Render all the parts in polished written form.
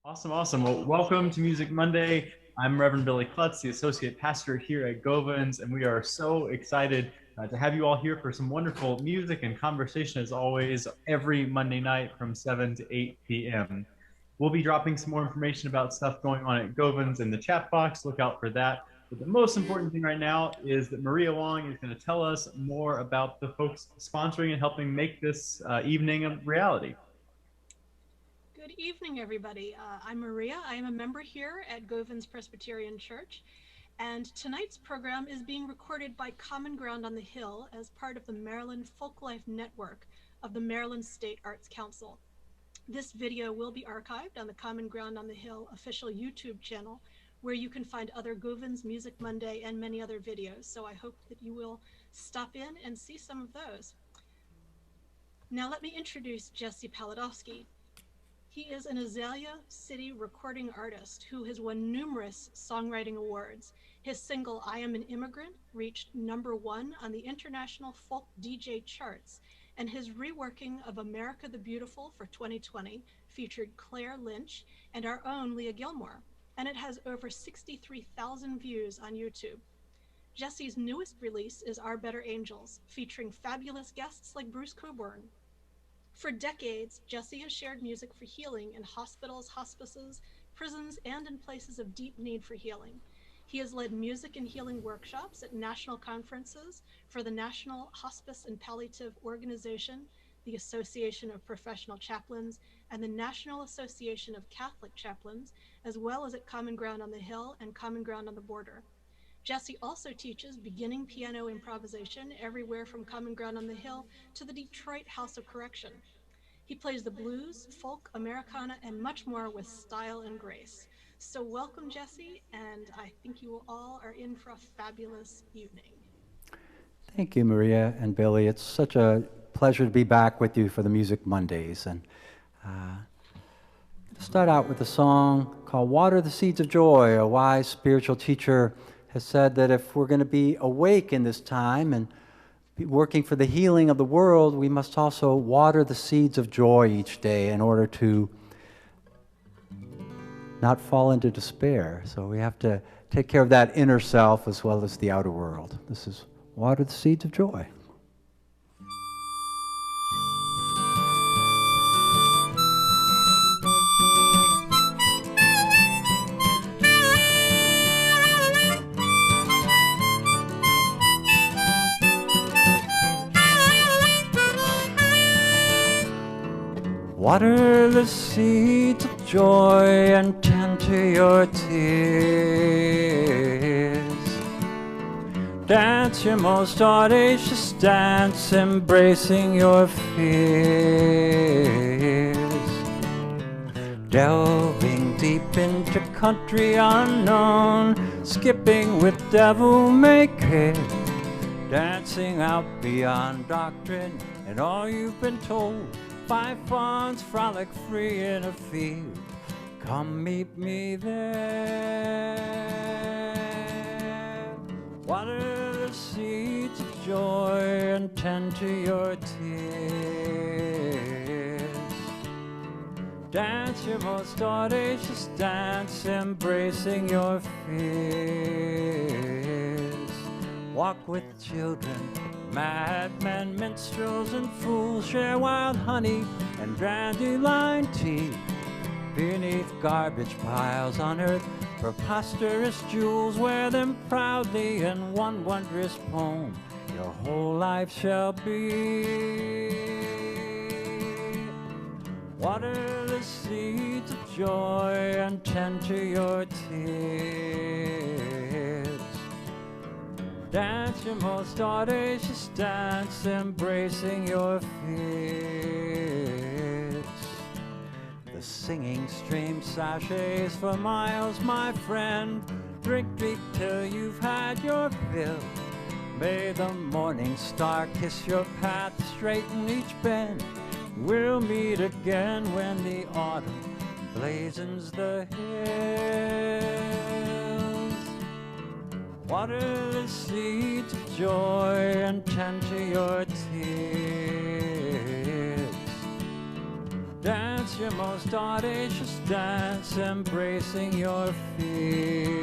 Awesome, awesome. Well, welcome to Music Monday. I'm Reverend Billy Klutz, the associate pastor here at Govans, and we are so excited to have you all here for some wonderful music and conversation as always every Monday night from 7 to 8 p.m. We'll be dropping some more information about stuff going on at Govans in the chat box. Look out for that. But the most important thing right now is that Maria Wong is going to tell us more about the folks sponsoring and helping make this evening a reality. Good evening, everybody. I'm Maria. I am a member here at Govans Presbyterian Church, and tonight's program is being recorded by Common Ground on the Hill as part of the Maryland Folklife Network of the Maryland State Arts Council. This video will be archived on the Common Ground on the Hill official YouTube channel, where you can find other Govans Music Monday and many other videos, so I hope that you will stop in and see some of those. Now let me introduce Jesse Palidofsky. He is an Azalea City Recording artist who has won numerous songwriting awards. His single, I Am An Immigrant, reached #1 on the international folk DJ charts, and his reworking of America the Beautiful for 2020 featured Lynch and our own Leah Gilmore, and it has over 63,000 views on YouTube. Jesse's newest release is Our Better Angels, featuring fabulous guests like Bruce Cockburn. For decades, Jesse has shared music for healing in hospitals, hospices, prisons, and in places of deep need for healing. He has led music and healing workshops at national conferences for the National Hospice and Palliative Organization, the Association of Professional Chaplains, and the National Association of Catholic Chaplains, as well as at Common Ground on the Hill and Common Ground on the Border. Jesse also teaches beginning piano improvisation everywhere from Common Ground on the Hill to the Detroit House of Correction. He plays the blues, folk, Americana, and much more with style and grace. So welcome, Jesse, and I think you all are in for a fabulous evening. Thank you, Maria and Billy. It's such a pleasure to be back with you for the Music Mondays. And start out with a song called Water the Seeds of Joy. A wise spiritual teacher has said that if we're going to be awake in this time and be working for the healing of the world, we must also water the seeds of joy each day in order to not fall into despair. So we have to take care of that inner self as well as the outer world. This is Water the Seeds of Joy. Water the seeds of joy and tend to your tears. Dance your most audacious dance, embracing your fears. Delving deep into country unknown, skipping with devil may care. Dancing out beyond doctrine and all you've been told. Five fawns frolic free in a field. Come meet me there. Water the seeds of joy and tend to your tears. Dance your most audacious dance, embracing your fears. Walk with children, madmen, minstrels, and fools, share wild honey and dandelion tea. Beneath garbage piles unearth preposterous jewels, wear them proudly in one wondrous poem. Your whole life shall be. Water the seeds of joy and tend to your tears. Dance your most audacious dance, embracing your fears. The singing stream sachets for miles, my friend. Drink deep till you've had your fill. May the morning star kiss your path, straighten each bend. We'll meet again when the autumn blazons the hills. Water the seeds of joy and tend to your tears. Dance your most audacious dance, embracing your fear.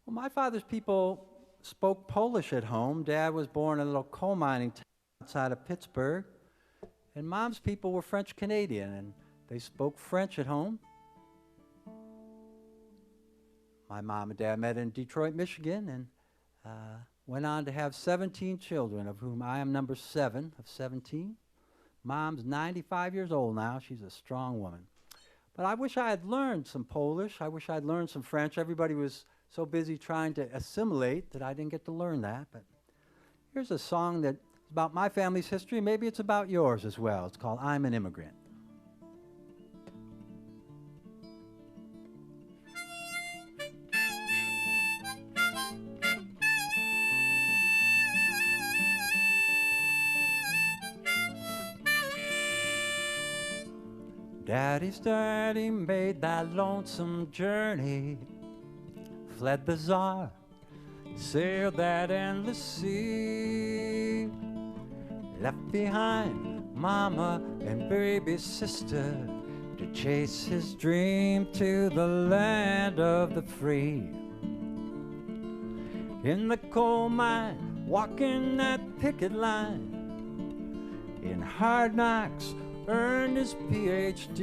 Well, my father's people spoke Polish at home. Dad was born in a little coal mining town outside of Pittsburgh. And Mom's people were French Canadian, and they spoke French at home. My mom and dad met in Detroit, Michigan, and went on to have 17 children, of whom I am number 7 of 17. Mom's 95 years old now. She's a strong woman. But I wish I had learned some Polish. I wish I'd learned some French. Everybody was so busy trying to assimilate that I didn't get to learn that. But here's a song that's about my family's history. Maybe it's about yours as well. It's called I'm an Immigrant. Daddy's daddy made that lonesome journey, fled the czar, sailed that endless sea, left behind mama and baby sister to chase his dream to the land of the free. In the coal mine, walking that picket line, in hard knocks, earned his PhD,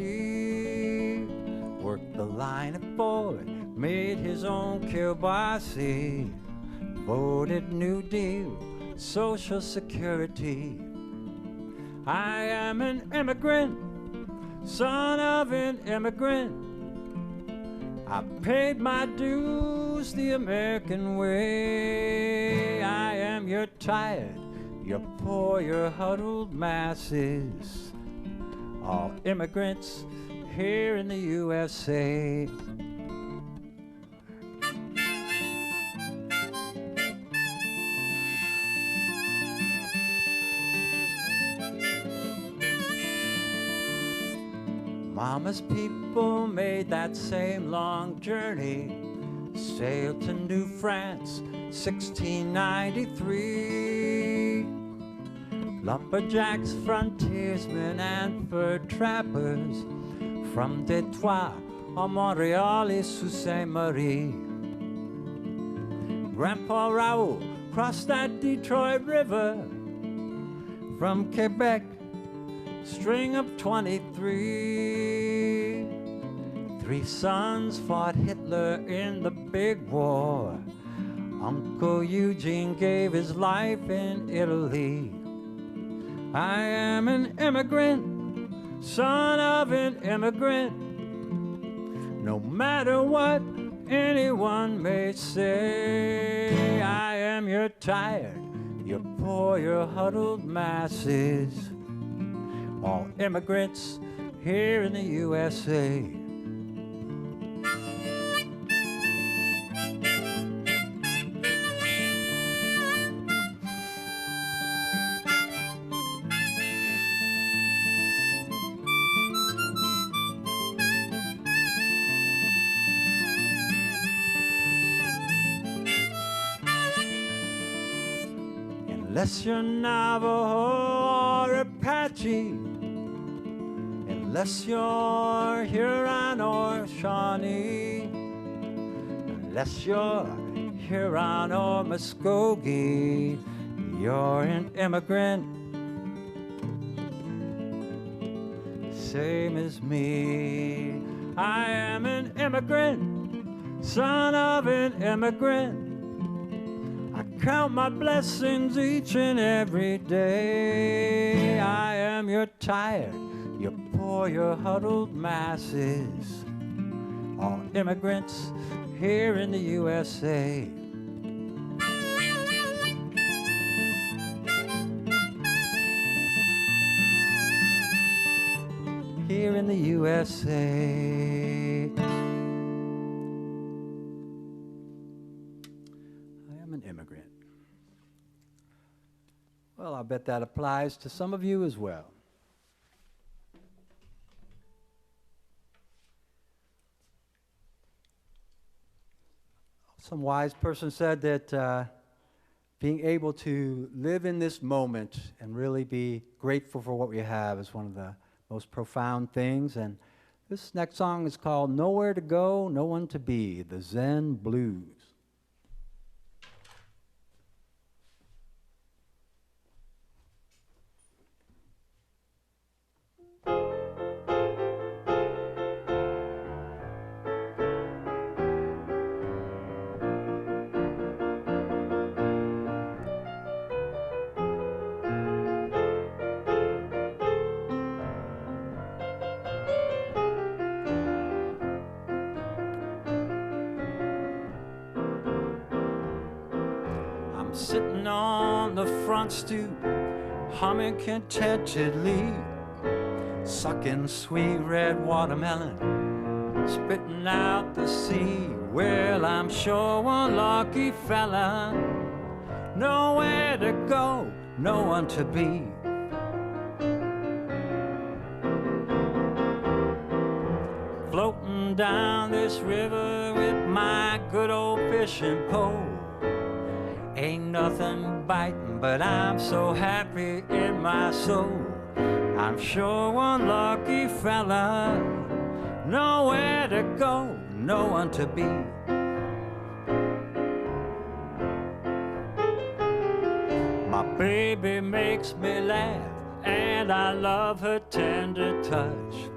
worked the line of board, made his own kielbasa, voted New Deal, Social Security. I am an immigrant, son of an immigrant. I paid my dues the American way. I am your tired, your poor, your huddled masses, all immigrants here in the USA. Mama's people made that same long journey, sailed to New France, 1693. Lumberjacks, frontiersmen, and fur trappers from Detroit or Montreal et Sault Ste. Marie. Grandpa Raoul crossed that Detroit River from Quebec, string of 23. 3 sons fought Hitler in the big war. Uncle Eugene gave his life in Italy. I am an immigrant, son of an immigrant. No matter what anyone may say, I am your tired, your poor, your huddled masses, all immigrants here in the USA. Unless you're Navajo or Apache, unless you're Huron or Shawnee, unless you're Huron or Muskogee, you're an immigrant, same as me. I am an immigrant, son of an immigrant. I count my blessings each and every day. I am your tired, your poor, your huddled masses, all immigrants here in the USA. Here in the USA. I am an immigrant. Well, I bet that applies to some of you as well. Some wise person said that being able to live in this moment and really be grateful for what we have is one of the most profound things. And this next song is called Nowhere to Go, No One to Be, the Zen Blues. Sitting on the front stoop, humming contentedly, sucking sweet red watermelon, spitting out the sea. Well, I'm sure one lucky fella, nowhere to go, no one to be. Floating down this river with my good old fishing pole. Ain't nothing biting, but I'm so happy in my soul. I'm sure one lucky fella, nowhere to go, no one to be. My baby makes me laugh, and I love her tender touch.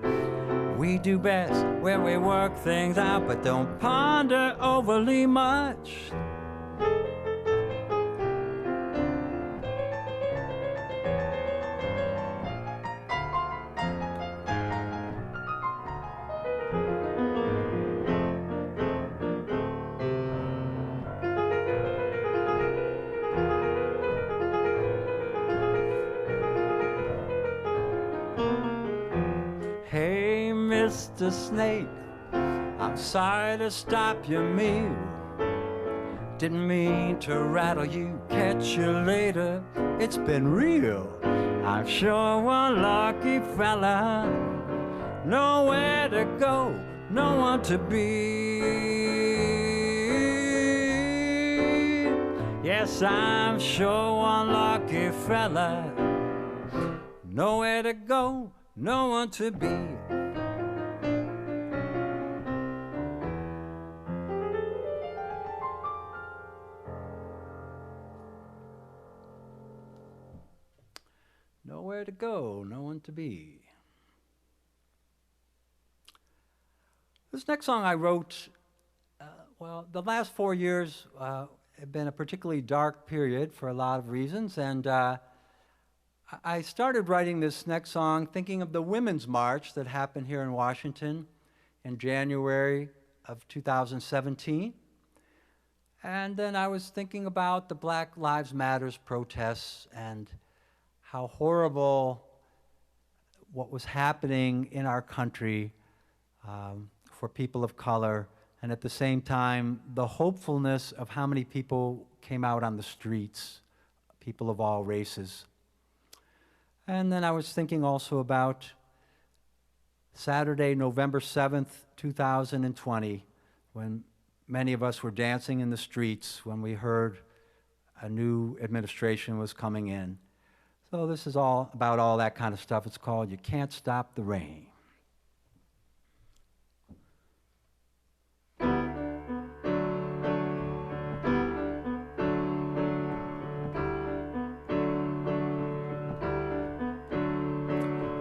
We do best when we work things out, but don't ponder overly much. Mr. Snake, I'm sorry to stop your meal. Didn't mean to rattle you, catch you later, it's been real. I'm sure one lucky fella, nowhere to go, no one to be. Yes, I'm sure one lucky fella, nowhere to go, no one to be. Nowhere to go, no one to be. This next song I wrote, well, the last 4 years have been a particularly dark period for a lot of reasons, and I started writing this next song thinking of the Women's March that happened here in Washington in January of 2017. And then I was thinking about the Black Lives Matters protests and how horrible what was happening in our country for people of color, and at the same time, the hopefulness of how many people came out on the streets, people of all races. And then I was thinking also about Saturday, November 7th, 2020, when many of us were dancing in the streets when we heard a new administration was coming in. So this is all about all that kind of stuff. It's called You Can't Stop the Rain.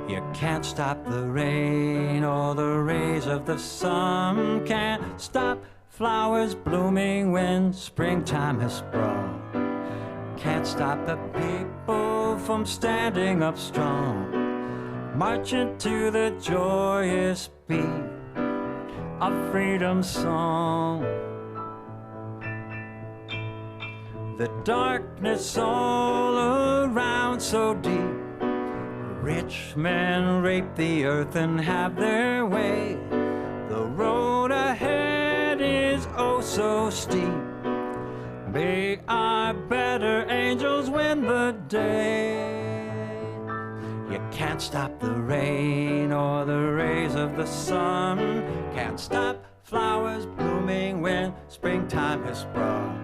You can't stop the rain or the rays of the sun. Can't stop flowers blooming when springtime has sprung. Can't stop the people from standing up strong, marching to the joyous beat of freedom's song. The darkness all around so deep, Rich men rape the earth and have their way. The road ahead is oh so steep. May our better angels win the day. You can't stop the rain or the rays of the sun. Can't stop flowers blooming when springtime has sprung.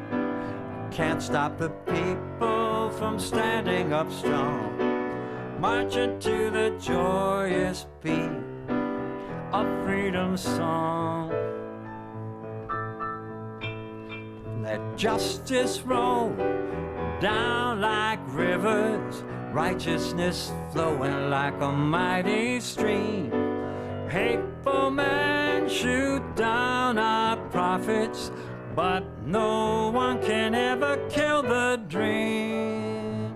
Can't stop the people from standing up strong, marching to the joyous beat of freedom's song. Let justice roll down like rivers, righteousness flowing like a mighty stream. Hateful men shoot down our prophets, but no one can ever kill the dream.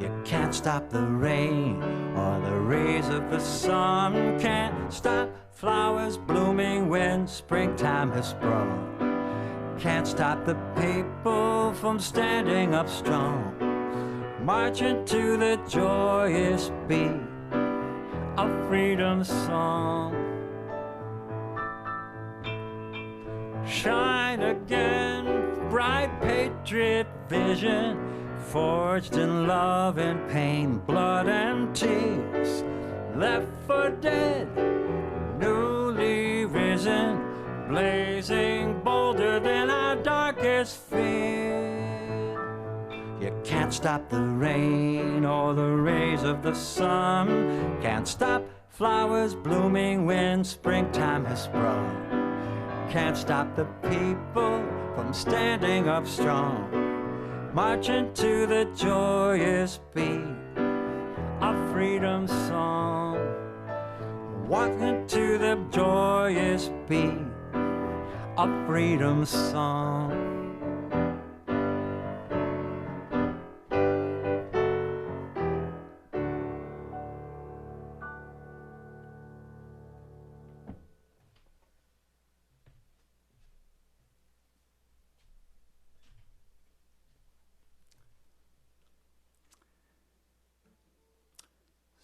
You can't stop the rain or the rays of the sun. Can't stop flowers blooming when springtime has sprung. Can't stop the people from standing up strong, marching to the joyous beat of freedom's song. Shine again, bright patriot vision, forged in love and pain, blood and tears. Left for dead, newly risen, blazing bolder than our darkest fear. You can't stop the rain or the rays of the sun. Can't stop flowers blooming when springtime has sprung. Can't stop the people from standing up strong, marching to the joyous beat of freedom's song. Walking to the joyous beat of freedom's song.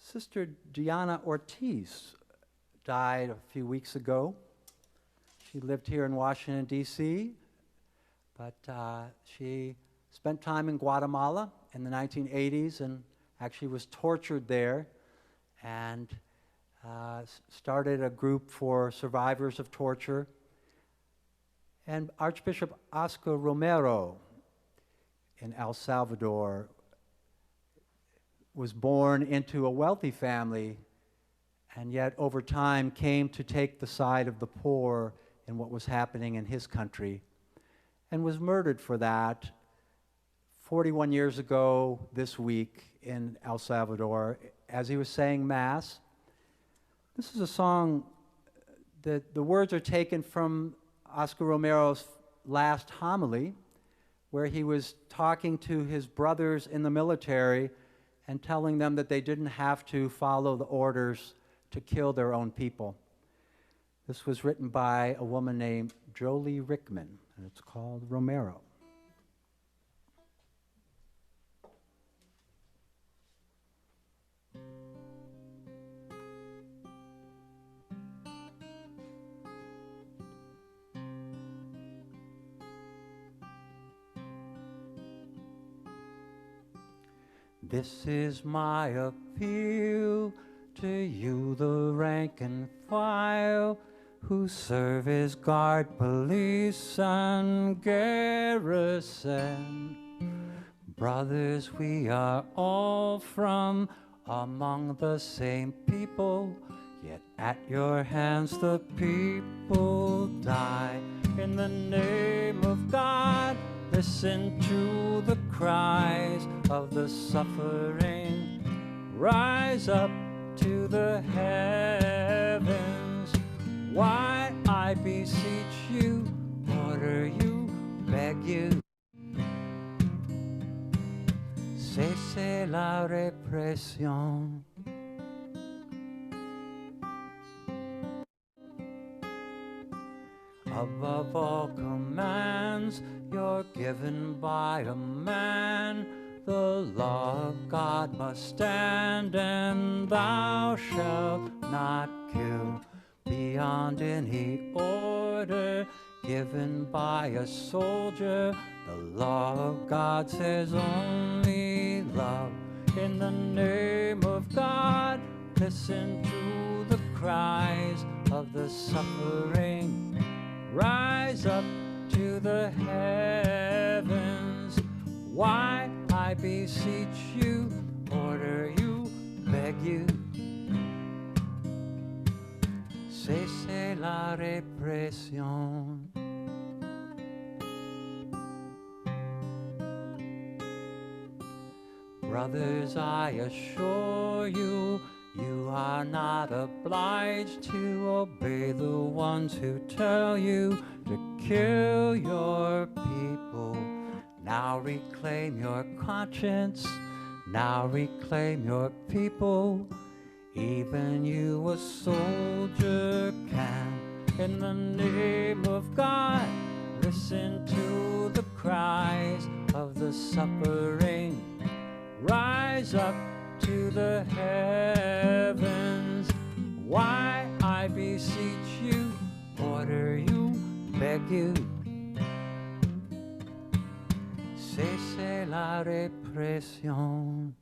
Sister Diana Ortiz died a few weeks ago. She lived here in Washington, D.C., but she spent time in Guatemala in the 1980s and actually was tortured there, and started a group for survivors of torture. And Archbishop Oscar Romero in El Salvador was born into a wealthy family, and yet over time came to take the side of the poor in what was happening in his country, and was murdered for that 41 years ago this week in El Salvador as he was saying Mass. This is a song that the words are taken from Oscar Romero's last homily, where he was talking to his brothers in the military and telling them that they didn't have to follow the orders to kill their own people. This was written by a woman named Jolie Rickman, and it's called Romero. This is my appeal to you, the rank and file, who serve as guard, police, and garrison. Brothers, we are all from among the same people, yet at your hands the people die. In the name of God, listen to the cries of the suffering. Rise up to the heavens. Why, I beseech you, order you, beg you. Cese la represión. Above all commands, you're given by a man, The law of God must stand, and thou shalt not kill beyond any order given by a soldier. The law of God says only love. In the name of God, listen to the cries of the suffering. Rise up to the heavens. Why, I beseech you, order you, beg you, cese la represión. Brothers, I assure you, you are not obliged to obey the ones who tell you to kill your people. Now reclaim your conscience, now reclaim your people. Even you, a soldier, can. In the name of God, listen to the cries of the suffering. Rise up to the heavens. Why, I beseech you, order you, beg you, cese la represión.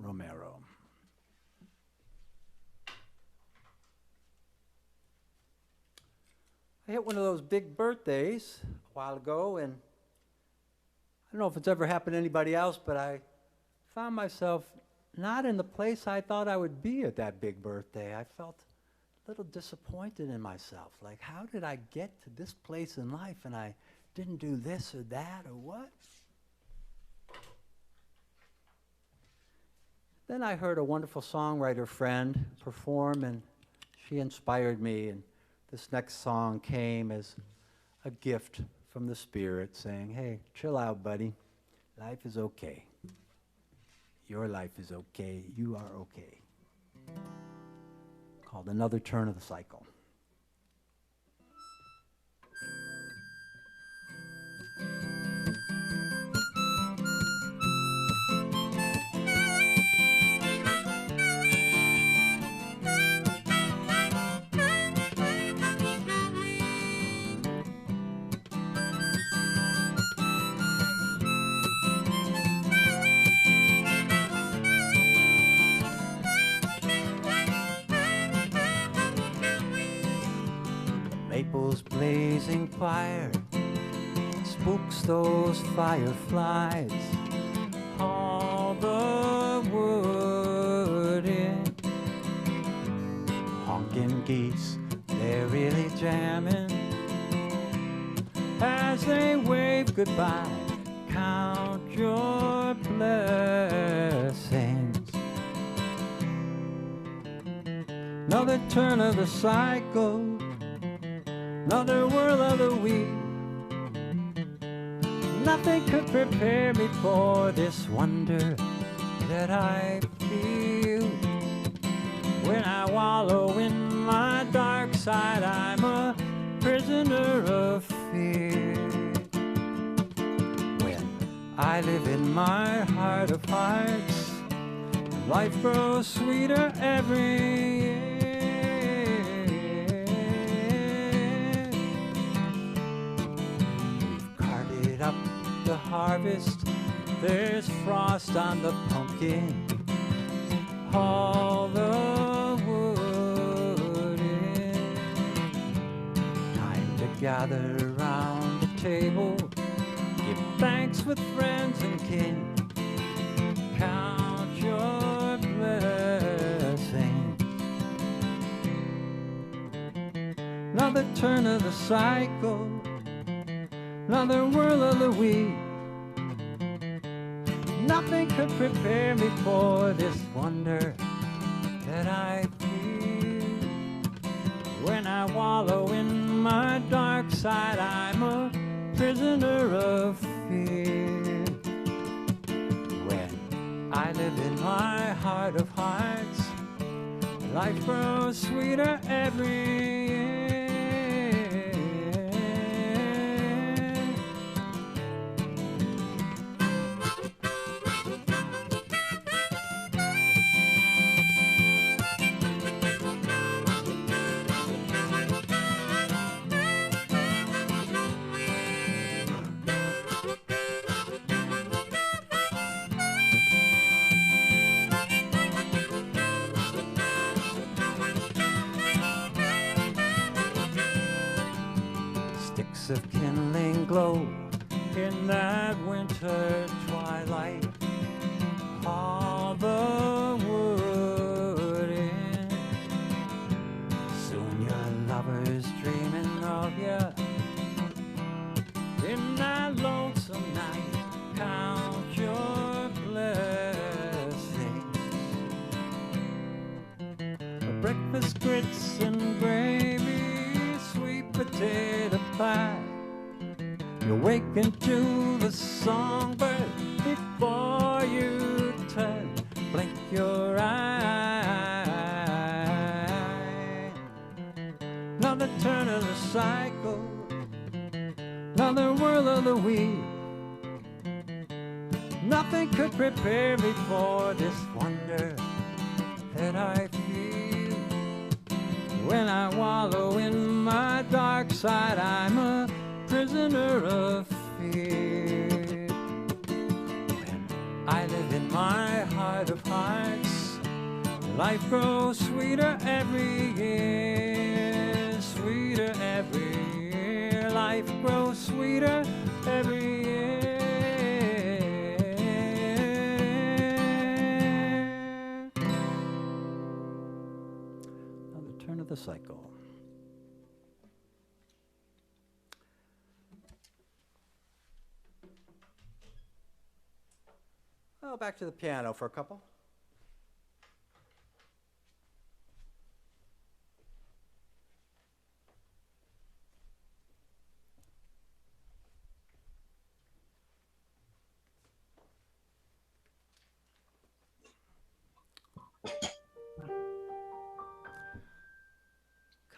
Romero. I hit one of those big birthdays a while ago, and I don't know if it's ever happened to anybody else, but I found myself not in the place I thought I would be at that big birthday. I felt a little disappointed in myself. Like, how did I get to this place in life and I didn't do this or that or what? Then I heard a wonderful songwriter friend perform, and she inspired me, and this next song came as a gift from the Spirit saying, hey, chill out, buddy. Life is okay. Your life is okay. You are okay. Called Another Turn of the Cycle. Maple's blazing fire spooks those fireflies. All the wood in. Honking geese, they're really jamming as they wave goodbye. Count your blessings. Another turn of the cycle. Another whirl of the wheel. Nothing could prepare me for this wonder that I feel. When I wallow in my dark side, I'm a prisoner of fear. When I live in my heart of hearts, life grows sweeter every year. The harvest, there's frost on the pumpkin. All the wood in. Time to gather around the table, give thanks with friends and kin. Count your blessings. Another turn of the cycle. Another whirl of the wheel. Nothing could prepare me for this wonder that I feel. When I wallow in my dark side, I'm a prisoner of fear. When I live in my heart of hearts. Life grows sweeter every year. Of kindling glow in that winter twilight, all the wood in. Soon your lover's dreaming of you. In that lonesome night, count your blessings. Breakfast grits and gravy, sweet potato pie. You waken to the songbird before you turn, blink your eye. Another turn of the cycle, another whirl of the wheel. Nothing could prepare me for this wonder that I feel. When I wallow in my dark side, I'm a prisoner of fear. When I live in my heart of hearts, life grows sweeter every year, sweeter every year. Life grows sweeter every year. Another turn of the cycle. Well, back to the piano for a couple.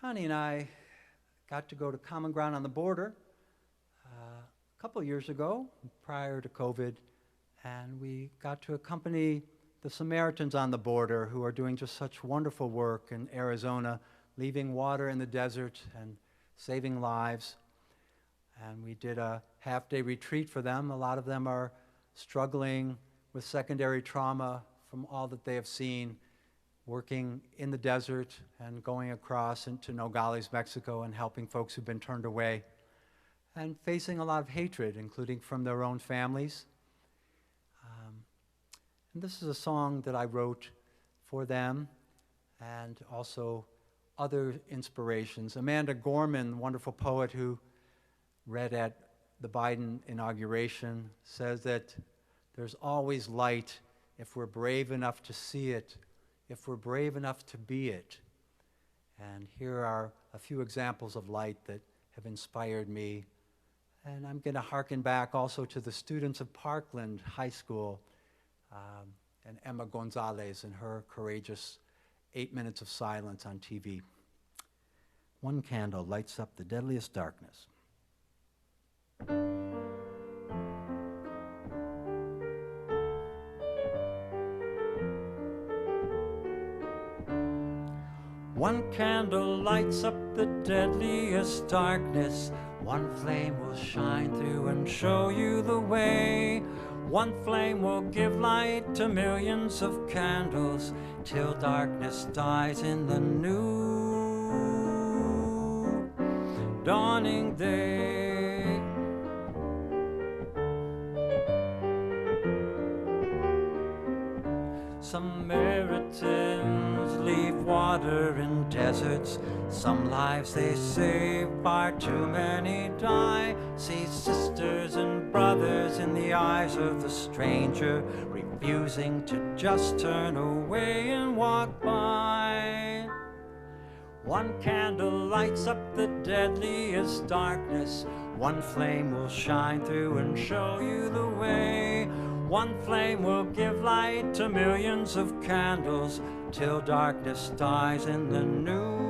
Connie and I got to go to Common Ground on the Border a couple years ago, prior to COVID. And we got to accompany the Samaritans on the border who are doing just such wonderful work in Arizona, leaving water in the desert and saving lives. And we did a half-day retreat for them. A lot of them are struggling with secondary trauma from all that they have seen, working in the desert and going across into Nogales, Mexico, and helping folks who've been turned away, and facing a lot of hatred, including from their own families. And this is a song that I wrote for them, and also other inspirations. Amanda Gorman, wonderful poet who read at the Biden inauguration, says that there's always light if we're brave enough to see it, if we're brave enough to be it. And here are a few examples of light that have inspired me. And I'm going to hearken back also to the students of Parkland High School, and Emma Gonzalez and her courageous 8 minutes of silence on TV. One candle lights up the deadliest darkness. One candle lights up the deadliest darkness. One flame will shine through and show you the way. One flame will give light to millions of candles till darkness dies in the new dawning day. Samaritans leave water in deserts. Some lives they save, far too many die. See sisters and brothers in the eyes of the stranger, refusing to just turn away and walk by. One candle lights up the deadliest darkness. One flame will shine through and show you the way. One flame will give light to millions of candles till darkness dies in the new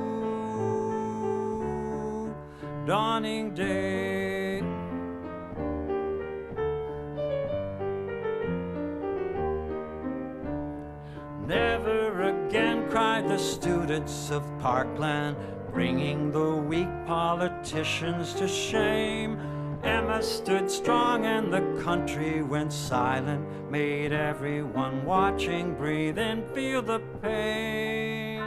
dawning day. Never again, cried the students of Parkland, bringing the weak politicians to shame. Emma stood strong and the country went silent, made everyone watching breathe and feel the pain.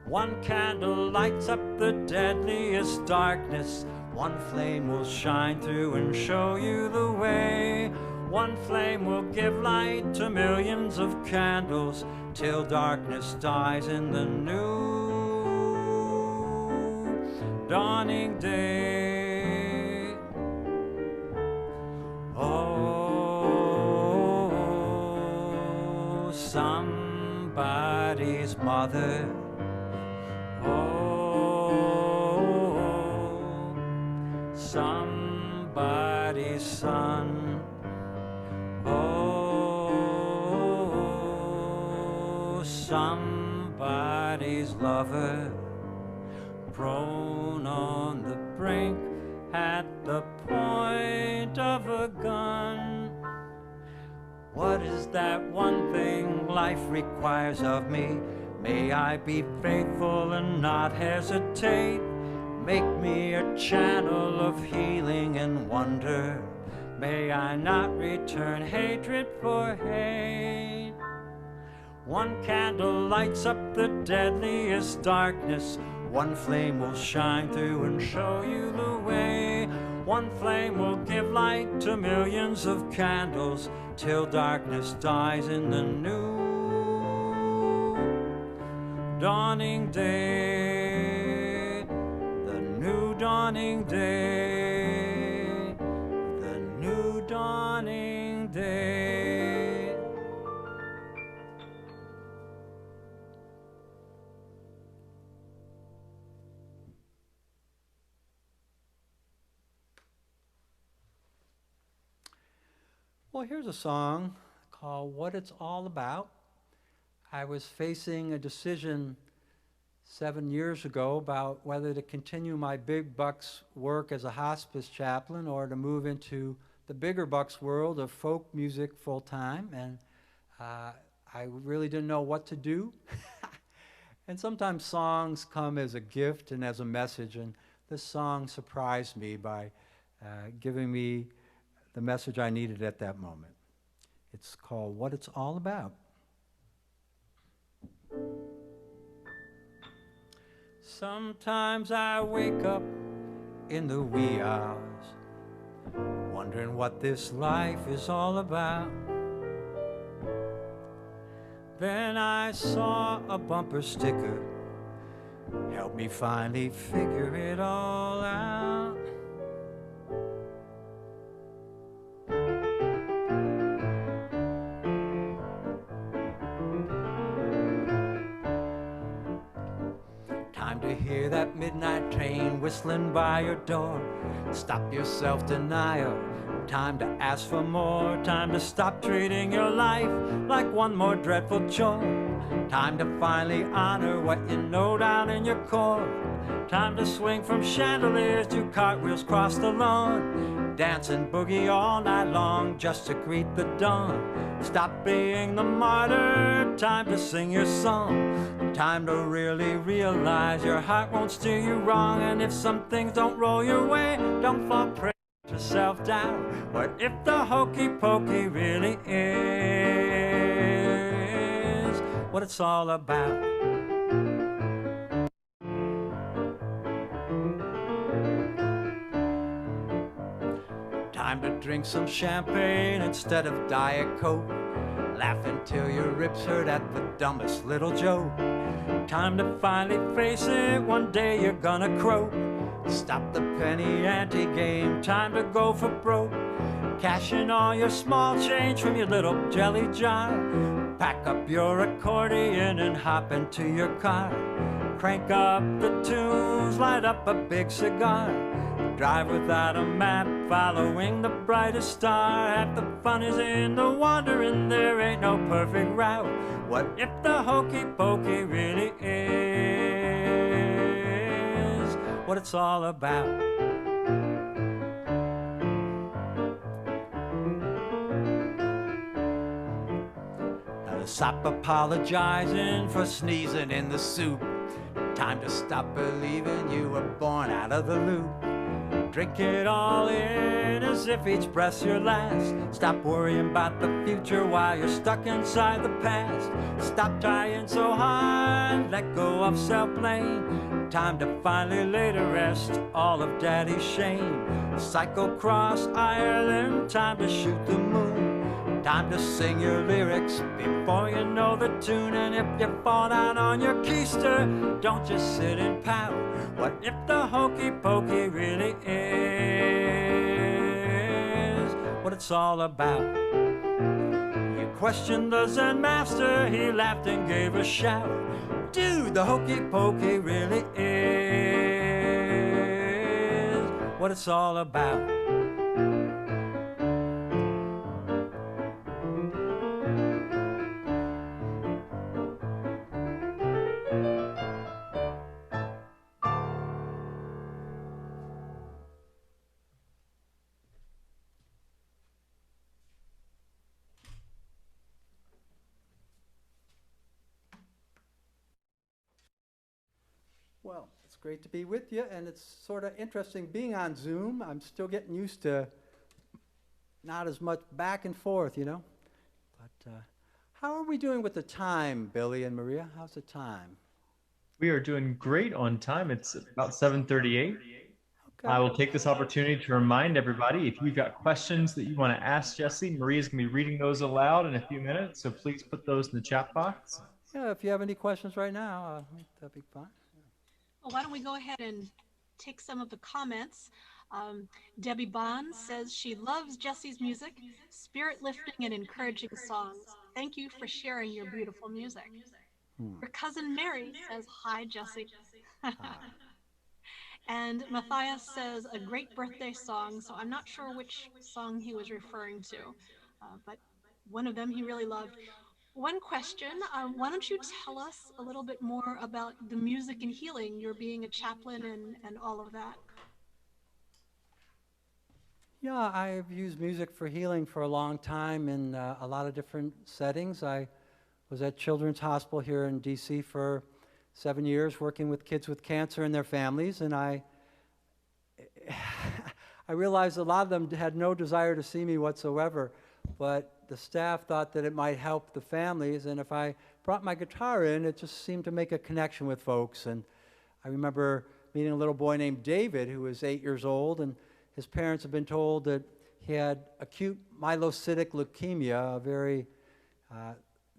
One candle lights up the deadliest darkness, one flame will shine through and show you the way. One flame will give light to millions of candles till darkness dies in the new dawning day. Oh, somebody's mother. Oh, somebody's son. Oh, somebody's lover, prone on the brink at the point of a gun. What is that one thing life requires of me? May I be faithful and not hesitate. Make me a channel of healing and wonder. May I not return hatred for hate. One candle lights up the deadliest darkness. One flame will shine through and show you the way. One flame will give light to millions of candles till darkness dies in the new dawning day. The new dawning day. The new dawning day. Well, here's a song called What It's All About. I was facing a decision 7 years ago about whether to continue my big bucks work as a hospice chaplain or to move into the bigger bucks world of folk music full time. And I really didn't know what to do. And sometimes songs come as a gift and as a message, and this song surprised me by giving me the message I needed at that moment. It's called What It's All About. Sometimes I wake up in the wee hours, wondering what this life is all about. Then I saw a bumper sticker, helped me finally figure it all out. Time to hear that midnight train whistling by your door. Stop your self-denial. Time to ask for more. Time to stop treating your life like one more dreadful chore. Time to finally honor what you know down in your core. Time to swing from chandeliers to cartwheels across the lawn. Dance and boogie all night long just to greet the dawn. Stop being the martyr. Time to sing your song. Time to really realize your heart won't steer you wrong. And if some things don't roll your way, don't fall prey to self-doubt. What if the hokey pokey really is what it's all about? Time to drink some champagne instead of Diet Coke. Laugh until your ribs hurt at the dumbest little joke. Time to finally face it, one day you're gonna croak. Stop the penny ante game, time to go for broke. Cash in all your small change from your little jelly jar. Pack up your accordion and hop into your car. Crank up the tunes, light up a big cigar. Drive without a map, following the brightest star. Half the fun is in the wandering, there ain't no perfect route. What if the hokey pokey really is what it's all about? Stop apologizing for sneezing in the soup. Time to stop believing you were born out of the loop. Drink it all in as if each breath's your last. Stop worrying about the future while you're stuck inside the past. Stop trying so hard, let go of self-blame. Time to finally lay to rest all of daddy's shame. Cycle across Ireland, time to shoot the moon. Time to sing your lyrics before you know the tune. And if you fall down on your keister, don't just sit and pout. What if the hokey pokey really is what it's all about? You questioned the Zen master, he laughed and gave a shout. Dude, the hokey pokey really is what it's all about. Well, it's great to be with you, and it's sort of interesting being on Zoom. I'm still getting used to not as much back and forth, you know. But how are we doing with the time, Billy and Maria? How's the time? We are doing great on time. It's about 7:38. Okay. I will take this opportunity to remind everybody, if you've got questions that you want to ask Jesse, Maria's going to be reading those aloud in a few minutes, so please put those in the chat box. Yeah, if you have any questions right now, that'd be fine. Well, why don't we go ahead and take some of the comments. Debbie Bond says she loves Jesse's music, spirit-lifting and encouraging songs. Thank you for sharing your beautiful music. Her cousin Mary says, hi, Jesse. And Matthias says, a great birthday song. So I'm not sure which song he was referring to, but one of them he really loved. One question, why don't you tell us a little bit more about the music and healing, your being a chaplain and all of that? Yeah, I've used music for healing for a long time in a lot of different settings. I was at Children's Hospital here in DC for 7 years working with kids with cancer and their families, and I realized a lot of them had no desire to see me whatsoever, but the staff thought that it might help the families, and if I brought my guitar in, it just seemed to make a connection with folks. And I remember meeting a little boy named David who was 8 years old, and his parents had been told that he had acute myelocytic leukemia, a very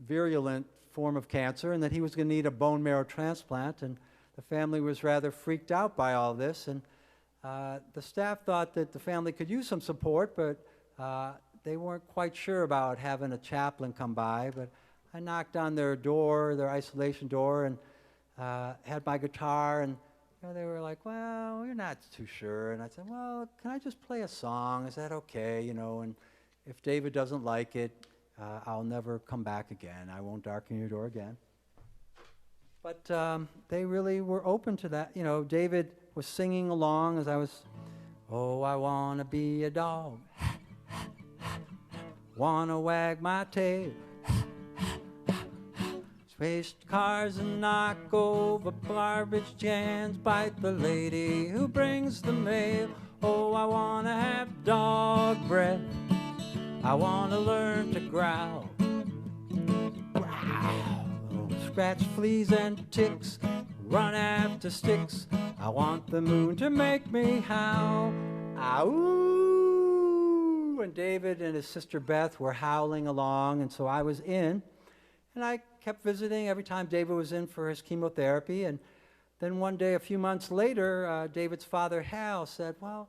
virulent form of cancer, and that he was going to need a bone marrow transplant. And the family was rather freaked out by all this, and the staff thought that the family could use some support, but they weren't quite sure about having a chaplain come by. But I knocked on their door, their isolation door, and had my guitar, and you know, they were like, well, we're not too sure. And I said, well, can I just play a song? Is that okay? You know, and if David doesn't like it, I'll never come back again. I won't darken your door again. But they really were open to that. You know, David was singing along as I was, oh, I want to be a dog. Want to wag my tail. Swish cars and knock over garbage cans. Bite the lady who brings the mail. Oh, I want to have dog breath. I want to learn to growl. Growl. Scratch fleas and ticks. Run after sticks. I want the moon to make me howl. Ow! And David and his sister Beth were howling along, and so I was in. And I kept visiting every time David was in for his chemotherapy. And then one day, a few months later, David's father, Hal, said, well,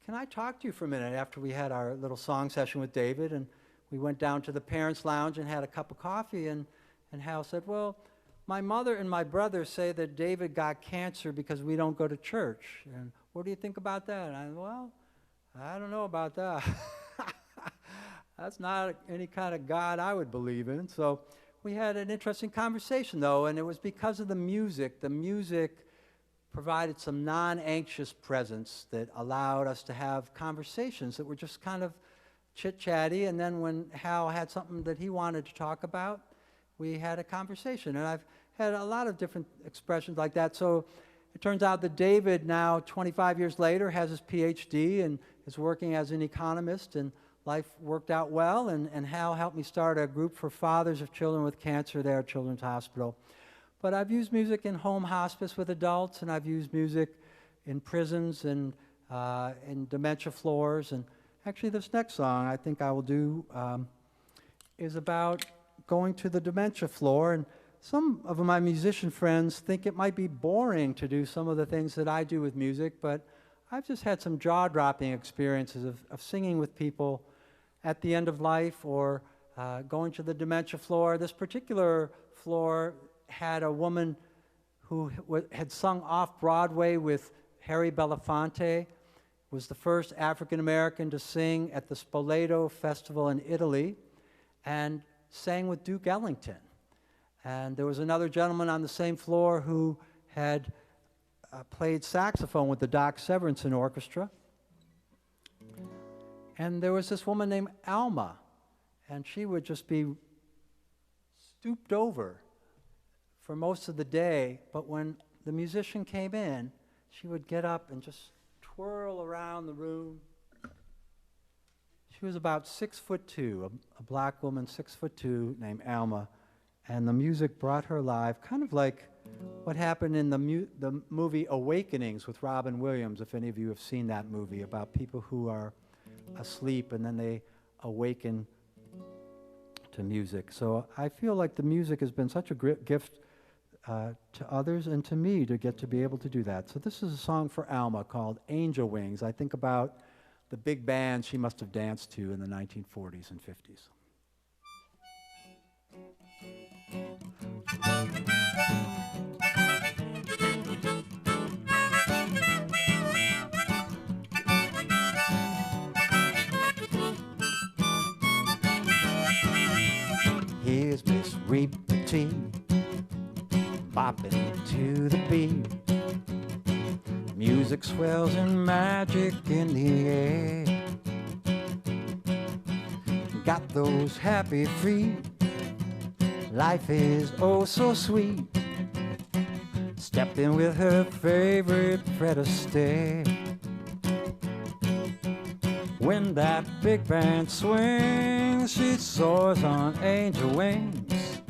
can I talk to you for a minute? After we had our little song session with David, and we went down to the parents' lounge and had a cup of coffee, and Hal said, well, my mother and my brother say that David got cancer because we don't go to church. And what do you think about that? And I said, well, I don't know about that. That's not any kind of God I would believe in. So we had an interesting conversation, though, and it was because of the music. The music provided some non-anxious presence that allowed us to have conversations that were just kind of chit-chatty, and then when Hal had something that he wanted to talk about, we had a conversation. And I've had a lot of different expressions like that. So it turns out that David, now 25 years later, has his PhD and is working as an economist, and life worked out well, and Hal helped me start a group for fathers of children with cancer there at Children's Hospital. But I've used music in home hospice with adults, and I've used music in prisons and in dementia floors. And actually this next song I think I will do is about going to the dementia floor. And some of my musician friends think it might be boring to do some of the things that I do with music, but I've just had some jaw-dropping experiences of singing with people at the end of life, or going to the dementia floor. This particular floor had a woman who had sung off-Broadway with Harry Belafonte, was the first African-American to sing at the Spoleto Festival in Italy, and sang with Duke Ellington. And there was another gentleman on the same floor who had played saxophone with the Doc Severinsen Orchestra. And there was this woman named Alma, and she would just be stooped over for most of the day, but when the musician came in, she would get up and just twirl around the room. She was about 6'2", a black woman, 6'2", named Alma, and the music brought her alive, kind of like what happened in the movie Awakenings with Robin Williams, if any of you have seen that movie, about people who are asleep and then they awaken to music. So I feel like the music has been such a great gift to others and to me to get to be able to do that. So this is a song for Alma called Angel Wings. I think about the big bands she must have danced to in the 1940s and 50s. Here's Miss Repetit, bopping to the beat. Music swells and magic in the air. Got those happy feet, life is oh so sweet. Stepping with her favorite Fred Astaire. When that big band swings, she soars on angel wings.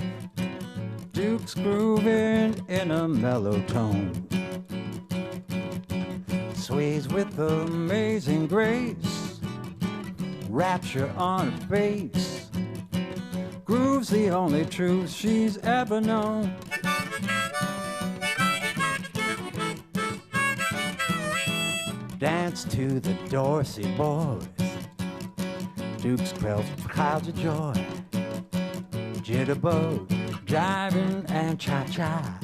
Duke's grooving in a mellow tone, sways with amazing grace, rapture on her face. Groove's the only truth she's ever known. Dance to the Dorsey Boys, Duke's quells clouds of joy. Jitterbug, jiving and cha-cha.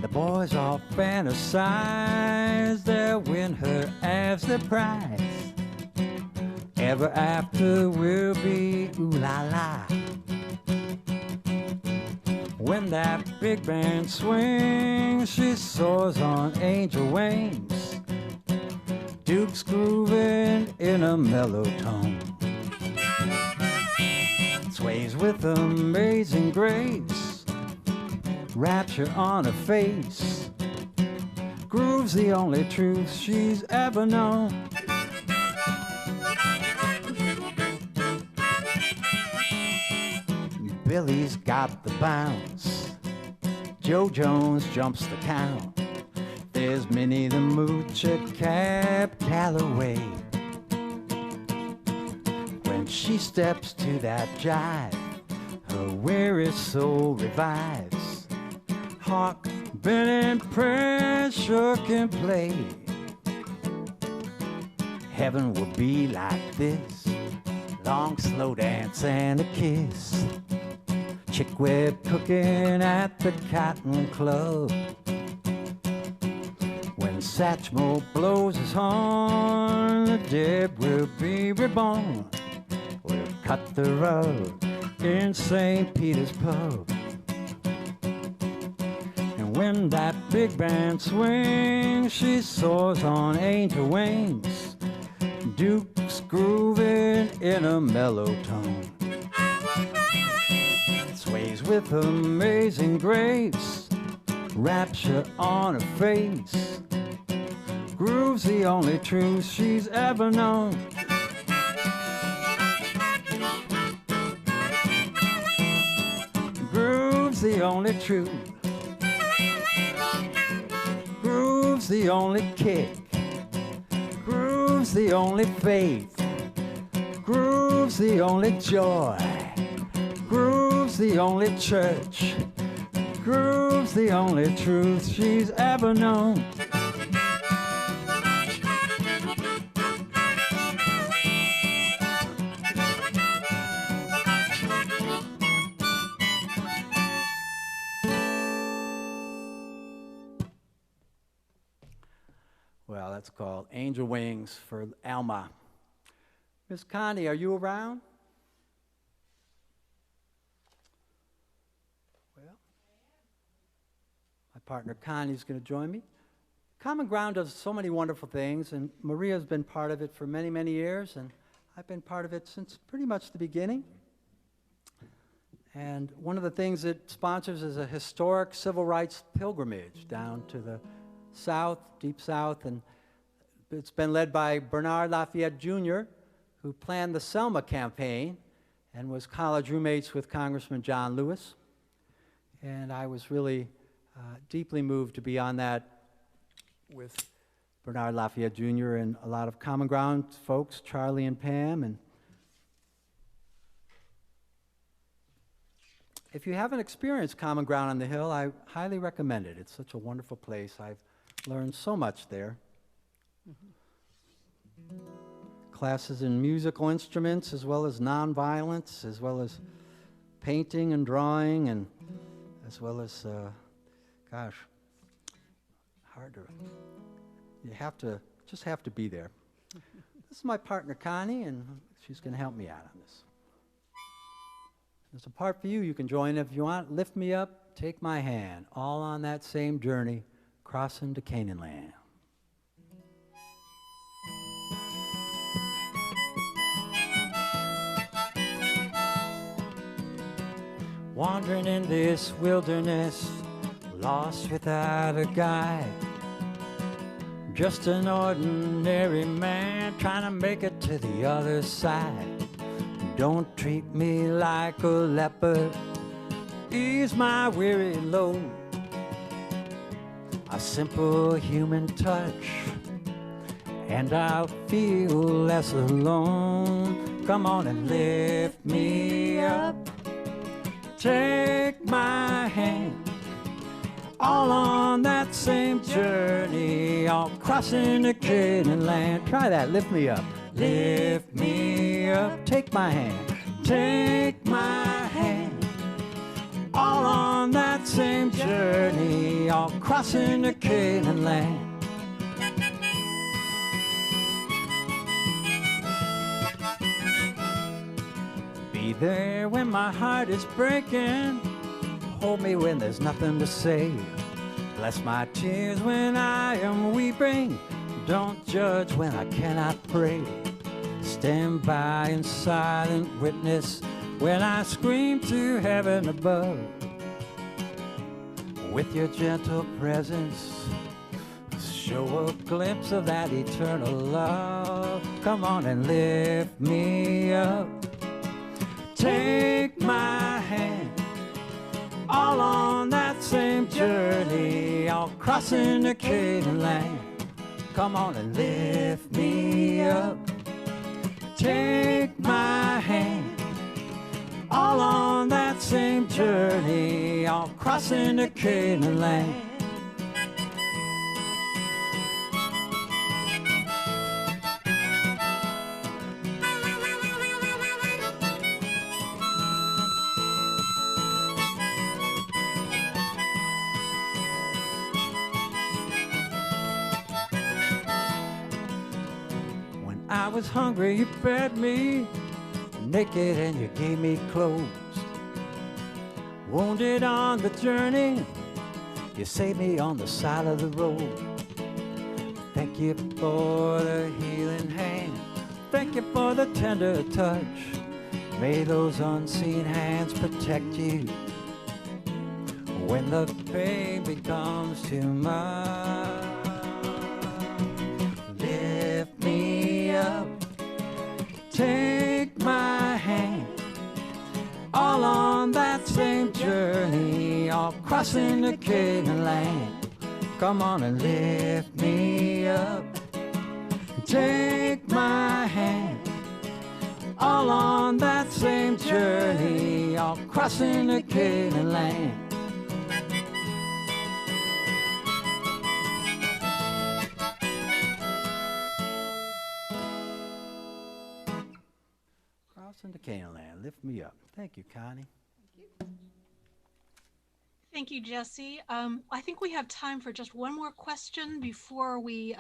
The boys all fantasize they'll win her as their prize. Ever after will be ooh-la-la. When that big band swings, she soars on angel wings. Duke's grooving in a mellow tone, sways with amazing grace, rapture on her face. Groove's the only truth she's ever known. Billy's got the bounce, Joe Jones jumps the count. There's Minnie the Mooch at Cab Calloway. When she steps to that jive, her weary soul revives. Hark, Ben and Pressure can play. Heaven will be like this, long slow dance and a kiss. Chick web cooking at the Cotton Club. When Satchmo blows his horn, the dead will be reborn. We'll cut the rug in St. Peter's pub. And when that big band swings, she soars on angel wings. Duke's grooving in a mellow tone. Sways with amazing grace, rapture on her face. Groove's the only truth she's ever known. Groove's the only truth. Groove's the only kick. Groove's the only faith. Groove's the only joy. Groove's the only church. Groove's the only truth she's ever known. Well, that's called Angel Wings for Alma. Miss Connie, are you around? Well, my partner Connie's going to join me. Common Ground does so many wonderful things, and Maria's been part of it for many, many years, and I've been part of it since pretty much the beginning. And one of the things it sponsors is a historic civil rights pilgrimage down to the South, deep South, and it's been led by Bernard Lafayette Jr., who planned the Selma campaign and was college roommates with Congressman John Lewis. And I was really deeply moved to be on that with Bernard Lafayette Jr. and a lot of Common Ground folks, Charlie and Pam. And if you haven't experienced Common Ground on the Hill, I highly recommend it. It's such a wonderful place. I've learned so much there. Classes in musical instruments, as well as nonviolence, as well as painting and drawing, and as well as, gosh, hard to, you just have to be there. This is my partner Connie, and she's going to help me out on this. There's a part for you. You can join if you want. Lift me up, take my hand, all on that same journey, crossing to Canaan land. Wandering in this wilderness, lost without a guide. Just an ordinary man trying to make it to the other side. Don't treat me like a leper, ease my weary load. A simple human touch, and I'll feel less alone. Come on and lift me up. Take my hand, all on that same journey, all crossing the Canaan land. Try that, lift me up. Lift me up, take my hand, take my hand, all on that same journey, all crossing the Canaan land. Be there when my heart is breaking, hold me when there's nothing to say. Bless my tears when I am weeping, don't judge when I cannot pray. Stand by in silent witness when I scream to heaven above. With your gentle presence, show a glimpse of that eternal love. Come on and lift me up. Take my hand, all on that same journey, all crossing the Canaan land. Come on and lift me up. Take my hand, all on that same journey, all crossing the Canaan land. was hungry, you fed me. Naked and you gave me clothes. Wounded on the journey, you saved me on the side of the road. Thank you for the healing hand. Thank you for the tender touch. May those unseen hands protect you when the pain becomes too much. Lift me up, take my hand, all on that same journey, all crossing the Canaan land. Come on and lift me up, take my hand, all on that same journey, all crossing the Canaan land. Crossing the Canaan land, lift me up. Thank you, Connie. Thank you, Jesse. I think we have time for just one more question before you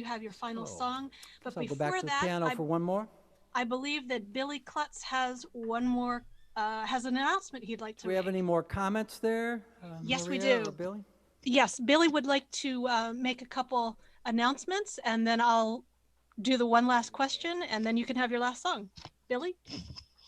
have your final song. But So I'll before go back to the that, piano for one more. I believe that Billy Klutz has one more, has an announcement he'd like to Do we make. have any more comments there? Yes, we Maria do. or Billy? Yes, Billy would like to make a couple announcements, and then I'll do the one last question, and then you can have your last song. Billy?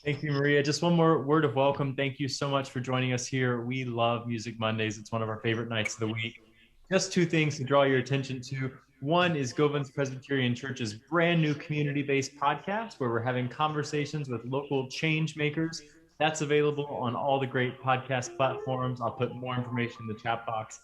Thank you, Maria. Just one more word of welcome. Thank you so much for joining us here. We love Music Mondays. It's one of our favorite nights of the week. Just two things to draw your attention to. One is Govans Presbyterian Church's brand new community-based podcast where we're having conversations with local change makers. That's available on all the great podcast platforms. I'll put more information in the chat box.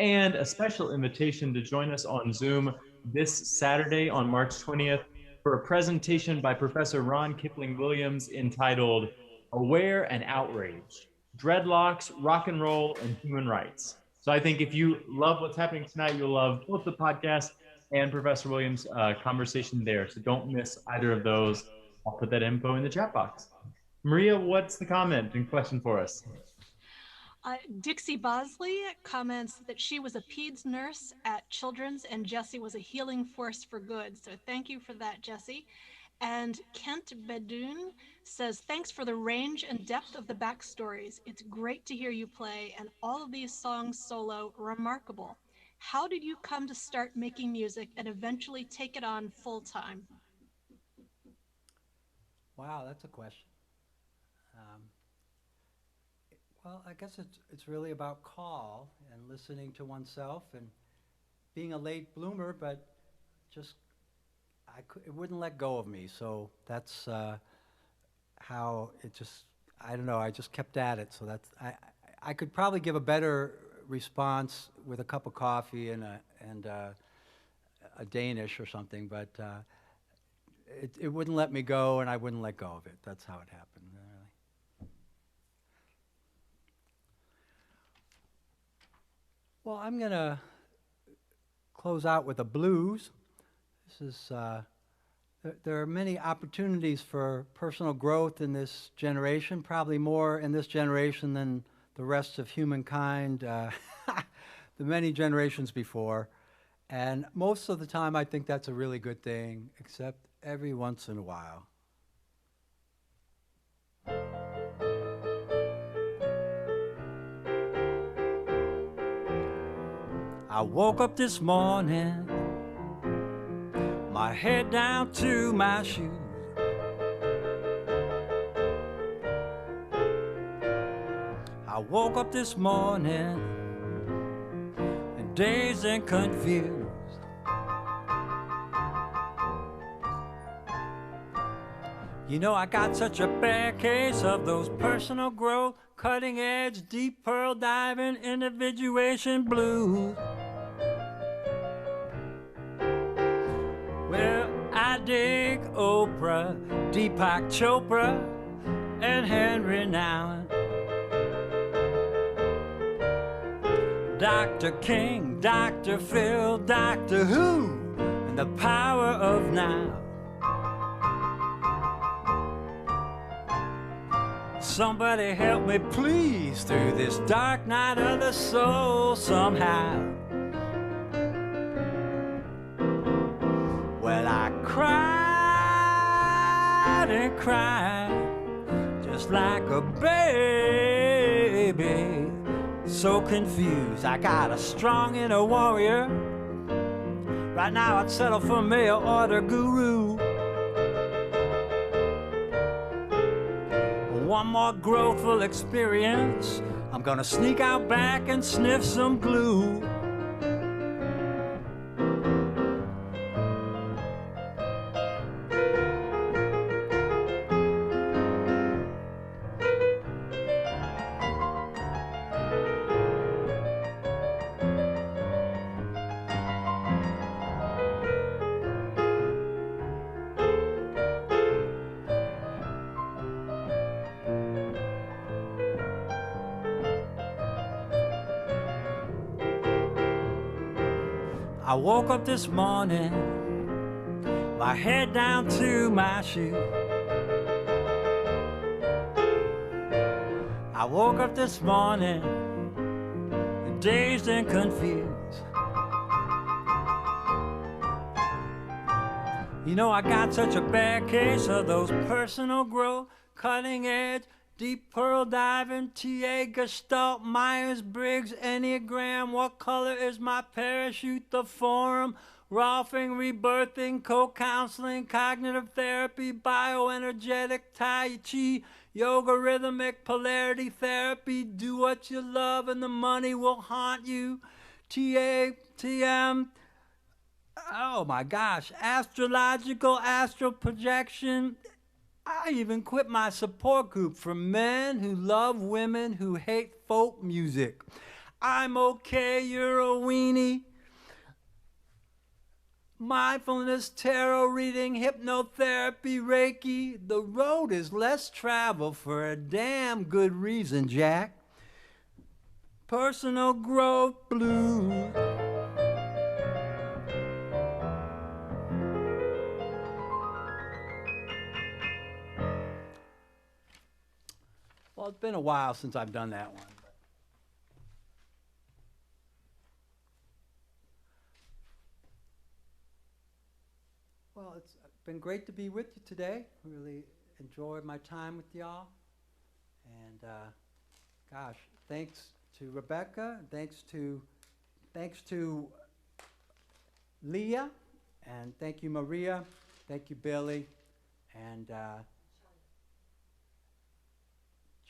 And a special invitation to join us on Zoom this Saturday on March 20th for a presentation by Professor Ron Kipling Williams entitled Aware and Outrage, Dreadlocks, Rock and Roll, and Human Rights. So I think if you love what's happening tonight, you'll love both the podcast and Professor Williams' conversation there. So don't miss either of those. I'll put that info in the chat box. Maria, what's the comment and question for us? Dixie Bosley comments that she was a peds nurse at Children's and Jesse was a healing force for good. So thank you for that, Jesse. And Kent Bedoun says, thanks for the range and depth of the backstories. It's great to hear you play and all of these songs solo, remarkable. How did you come to start making music and eventually take it on full time? Wow, that's a question. Well, I guess it's really about call and listening to oneself and being a late bloomer, but just it wouldn't let go of me. So that's how it just, I don't know, I just kept at it. So that's, I could probably give a better response with a cup of coffee and a Danish or something, but it wouldn't let me go and I wouldn't let go of it. That's how it happened. Well, I'm going to close out with a blues. This is, there are many opportunities for personal growth in this generation, probably more in this generation than the rest of humankind, the many generations before. And most of the time, I think that's a really good thing, except every once in a while. I woke up this morning, my head down to my shoes. I woke up this morning and dazed and confused. You know, I got such a bad case of those personal growth, cutting edge, deep pearl diving, individuation blues. Well, I dig Oprah, Deepak Chopra, and Henry Nouwen. Dr. King, Dr. Phil, Doctor Who, and the power of now. Somebody help me please through this dark night of the soul somehow. Well, I cried cry just like a baby. So confused, I got a strong inner warrior. Right now I'd settle for mail order guru. One more growthful experience, I'm gonna sneak out back and sniff some glue. I woke up this morning, my head down to my shoe. I woke up this morning, dazed and confused. You know, I got such a bad case of those personal growth, cutting edge, deep pearl diving, TA, Gestalt, Myers-Briggs, Enneagram, what color is my parachute, the forum, Rolfing, rebirthing, co-counseling, cognitive therapy, bioenergetic, Tai Chi, yoga, rhythmic, polarity therapy, do what you love and the money will haunt you, TA, TM, oh my gosh, astrological, astral projection. I even quit my support group for men who love women who hate folk music. I'm okay, you're a weenie. Mindfulness, tarot reading, hypnotherapy, Reiki. The road is less traveled for a damn good reason, Jack. Personal growth blues. Well, it's been a while since I've done that one. Well, it's been great to be with you today. Really enjoyed my time with y'all. And gosh, thanks to Rebecca, thanks to Leah, and thank you Maria, thank you Billy, and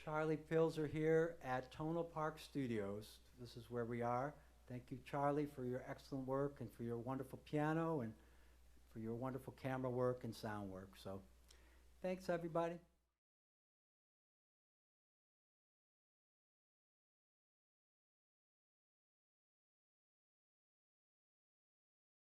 Charlie Pilzer here at Tonal Park Studios. This is where we are. Thank you, Charlie, for your excellent work and for your wonderful piano and for your wonderful camera work and sound work. So thanks, everybody.